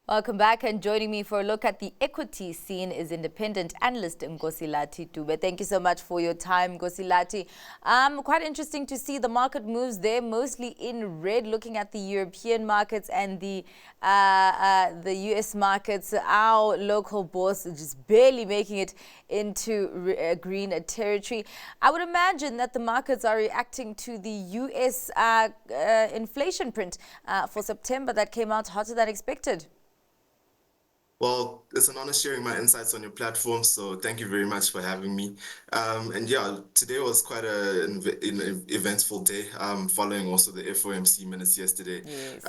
Welcome back, and joining me for a look at the equity scene is independent analyst Nkosilathi Dube. Thank you so much for your time, Nkosilathi. Quite interesting to see the market moves there, mostly in red, looking at the European markets and the US markets. Our local bourse is just barely making it into green territory. I would imagine that the markets are reacting to the US inflation print for September that came out hotter than expected. Well, it's an honor sharing my insights on your platform, so thank you very much for having me. And yeah, today was quite an eventful day, following also the FOMC minutes yesterday. Yes.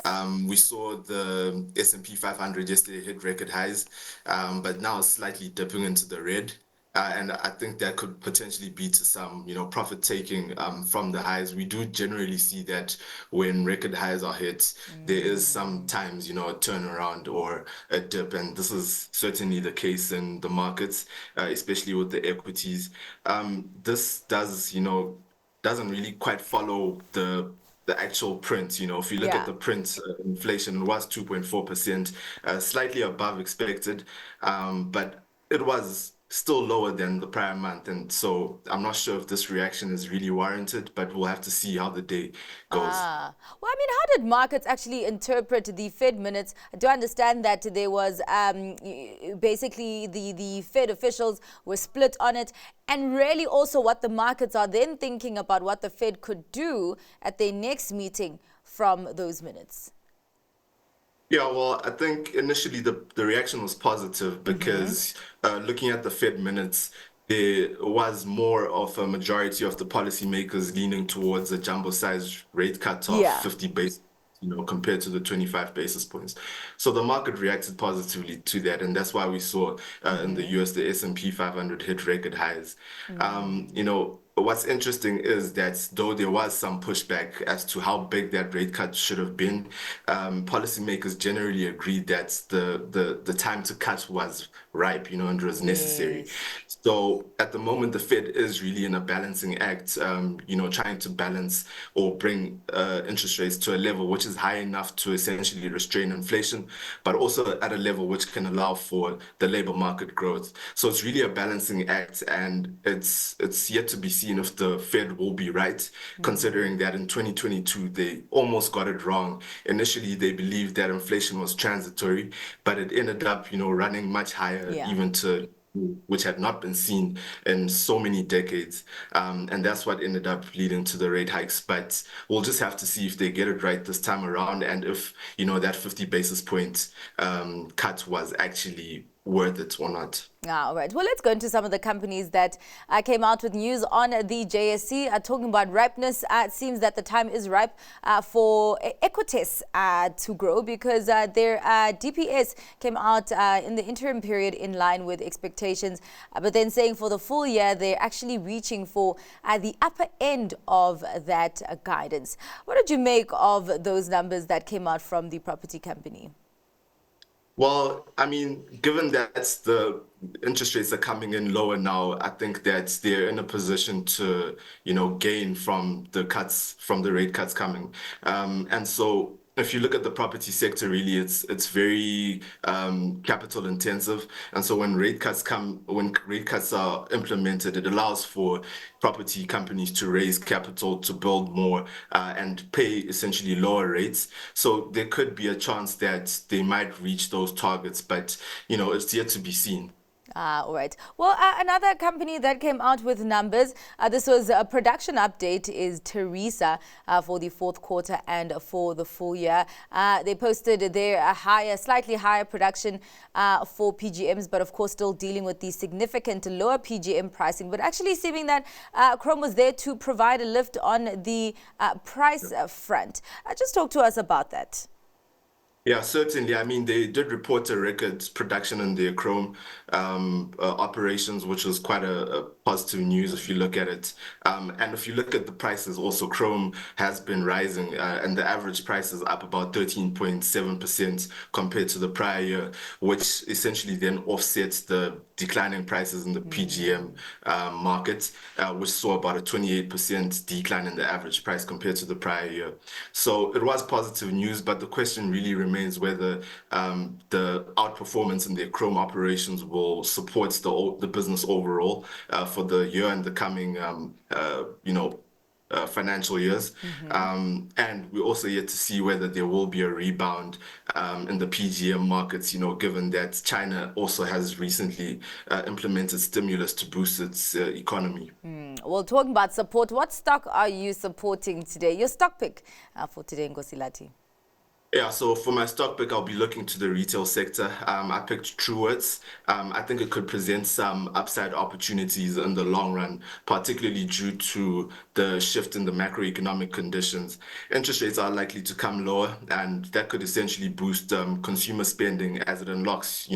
We saw the S&P 500 yesterday hit record highs, but now it's slightly dipping into the red. And I think that could potentially be to some, profit taking from the highs. We do generally see that when record highs are hit, there is sometimes, a turnaround or a dip, and this is certainly the case in the markets, especially with the equities. This doesn't really quite follow the actual print. If you look at the print, inflation was 2.4%, slightly above expected, but it was still lower than the prior month. And so I'm not sure if this reaction is really warranted, but we'll have to see how the day goes. Well, I mean, how did markets actually interpret the Fed minutes? I do understand that there was basically the Fed officials were split on it, and really also what the markets are then thinking about what the Fed could do at their next meeting from those minutes. Yeah, well, I think initially the reaction was positive because looking at the Fed minutes, there was more of a majority of the policymakers leaning towards a jumbo-sized rate cut of 50 basis, compared to the 25 basis points. So the market reacted positively to that, and that's why we saw in the US the S&P 500 hit record highs. What's interesting is that though there was some pushback as to how big that rate cut should have been, policymakers generally agreed that the time to cut was ripe, and was necessary. So at the moment, the Fed is really in a balancing act, trying to balance or bring interest rates to a level which is high enough to essentially restrain inflation, but also at a level which can allow for the labor market growth. So it's really a balancing act, and it's yet to be seen if the Fed will be right, considering that in 2022 they almost got it wrong. Initially, they believed that inflation was transitory, but it ended up, running much higher, even to which had not been seen in so many decades. And that's what ended up leading to the rate hikes. But we'll just have to see if they get it right this time around, and if, that 50 basis point cut was actually worth it or not. All right. Well, let's go into some of the companies that came out with news on the JSE. Talking about ripeness, it seems that the time is ripe for Equites to grow, because their DPS came out in the interim period in line with expectations, but then saying for the full year, they're actually reaching for the upper end of that guidance. What did you make of those numbers that came out from the property company? Well, I mean, given that the interest rates are coming in lower now, I think that they're in a position to, gain from the cuts, from the rate cuts coming. And so if you look at the property sector, really, it's very capital intensive. And so when rate cuts are implemented, it allows for property companies to raise capital to build more and pay essentially lower rates. So there could be a chance that they might reach those targets, but it's yet to be seen. All right. Well, another company that came out with numbers, this was a production update, is Teresa for the fourth quarter and for the full year. They posted their slightly higher production for PGMs, but of course still dealing with the significant lower PGM pricing, but actually seeming that Chrome was there to provide a lift on the price front. Just talk to us about that. Yeah, certainly. I mean, they did report a record production in their chrome operations, which was quite a positive news if you look at it. And if you look at the prices, also chrome has been rising, and the average price is up about 13.7% compared to the prior year, which essentially then offsets the declining prices in the PGM market, which saw about a 28% decline in the average price compared to the prior year. So it was positive news, but the question really remains remains whether the outperformance in their chrome operations will support the business overall for the year and the coming, financial years. And we're also yet to see whether there will be a rebound in the PGM markets, given that China also has recently implemented stimulus to boost its economy. Well, talking about support, what stock are you supporting today? Your stock pick for today, Nkosilathi. Yeah, so for my stock pick, I'll be looking to the retail sector. I picked Truworths. I think it could present some upside opportunities in the long run, particularly due to the shift in the macroeconomic conditions. Interest rates are likely to come lower, and that could essentially boost consumer spending as it unlocks,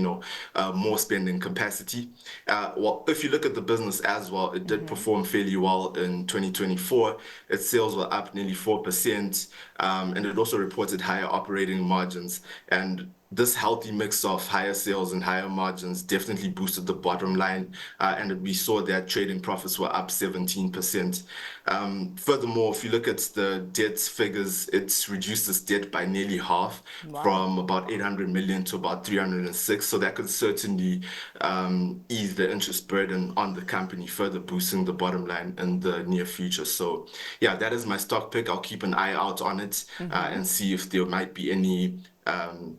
more spending capacity. Well, if you look at the business as well, it did perform fairly well in 2024. Its sales were up nearly 4%, and it also reported higher operating margins. And this healthy mix of higher sales and higher margins definitely boosted the bottom line. And we saw that trading profits were up 17%. Furthermore, if you look at the debt figures, it's reduced its debt by nearly half, from about 800 million to about 306. So that could certainly ease the interest burden on the company, further boosting the bottom line in the near future. So yeah, that is my stock pick. I'll keep an eye out on it and see if there might be any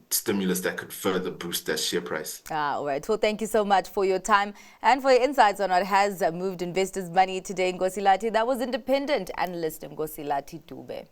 stimulus that could further boost that share price. All right. Well, thank you so much for your time and for your insights on what has moved investors' money today, Nkosilathi. That was independent analyst Nkosilathi Dube.